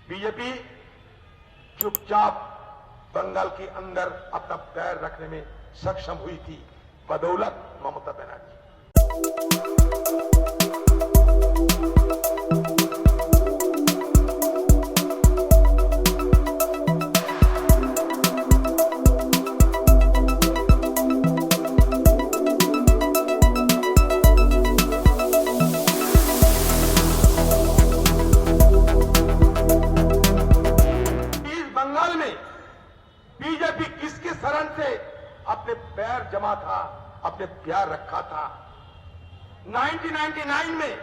BJP चुपचाप बंगाल के अंदर अपना पैर रखने में सक्षम हुई थी बदौलत ममता बनर्जी। बंगाल में बीजेपी किसके शरण से अपने पैर जमा था, अपने प्यार रखा था। 1999 में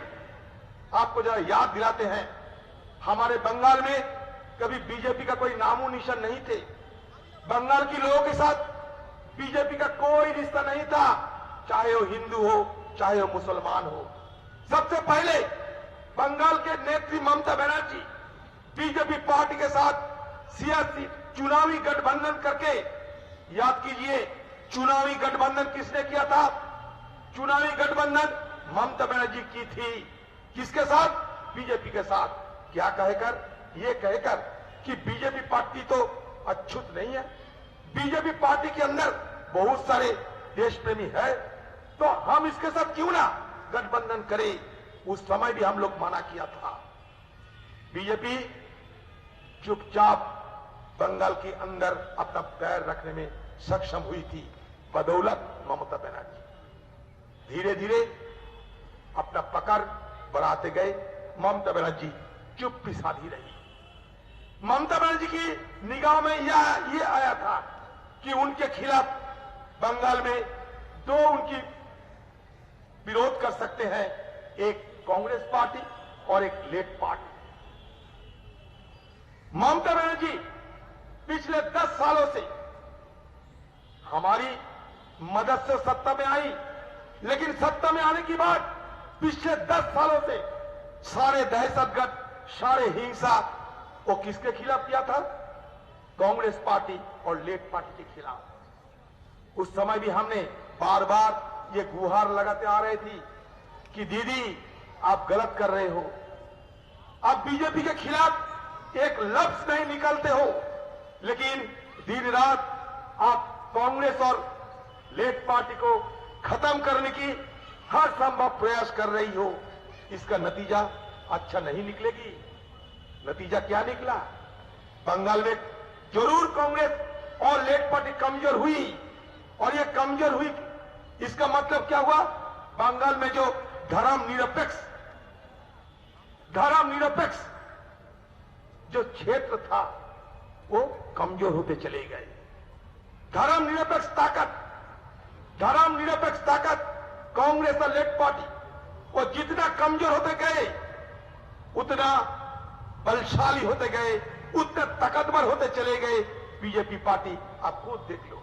आपको जरा याद दिलाते हैं, हमारे बंगाल में कभी बीजेपी का कोई नामो निशान नहीं थे। बंगाल के लोगों के साथ बीजेपी का कोई रिश्ता नहीं था, चाहे वो हिंदू हो चाहे वो मुसलमान हो। सबसे पहले बंगाल के नेत्री ममता बनर्जी बीजेपी पार्टी के साथ सियासी चुनावी गठबंधन करके, याद कीजिए चुनावी गठबंधन किसने किया था? चुनावी गठबंधन ममता बनर्जी की थी। किसके साथ? बीजेपी के साथ। क्या कहकर? ये कहकर कि बीजेपी पार्टी तो अछूत नहीं है, बीजेपी पार्टी के अंदर बहुत सारे देश प्रेमी है, तो हम इसके साथ क्यों ना गठबंधन करें। उस समय भी हम लोग मना किया था। बीजेपी चुपचाप बंगाल के अंदर अपना पैर रखने में सक्षम हुई थी बदौलत ममता बनर्जी। धीरे धीरे अपना पकड़ बढ़ाते गए। ममता बनर्जी चुप्पी साधी रही। ममता बनर्जी की निगाह में ये आया था कि उनके खिलाफ बंगाल में दो उनकी विरोध कर सकते हैं, एक कांग्रेस पार्टी और एक लेफ्ट पार्टी। ममता बनर्जी पिछले 10 सालों से हमारी मदद से सत्ता में आई, लेकिन सत्ता में आने के बाद पिछले 10 सालों से सारे दहशतगर्द, सारे हिंसा वो किसके खिलाफ किया था? कांग्रेस पार्टी और लेफ्ट पार्टी के खिलाफ। उस समय भी हमने बार बार ये गुहार लगाते आ रहे थी कि दीदी आप गलत कर रहे हो, आप बीजेपी के खिलाफ एक लफ्ज नहीं निकलते हो, लेकिन दिन रात आप कांग्रेस और लेफ्ट पार्टी को खत्म करने की हर संभव प्रयास कर रही हो। इसका नतीजा अच्छा नहीं निकलेगी। नतीजा क्या निकला? बंगाल में जरूर कांग्रेस और लेफ्ट पार्टी कमजोर हुई, और ये कमजोर हुई इसका मतलब क्या हुआ? बंगाल में जो धर्मनिरपेक्ष जो क्षेत्र था वो कमजोर होते चले गए। धर्मनिरपेक्ष ताकत कांग्रेस और लेफ्ट पार्टी वो जितना कमजोर होते गए, उतना बलशाली होते गए, उतने ताकतवर होते चले गए बीजेपी पार्टी। आप खुद देख लो।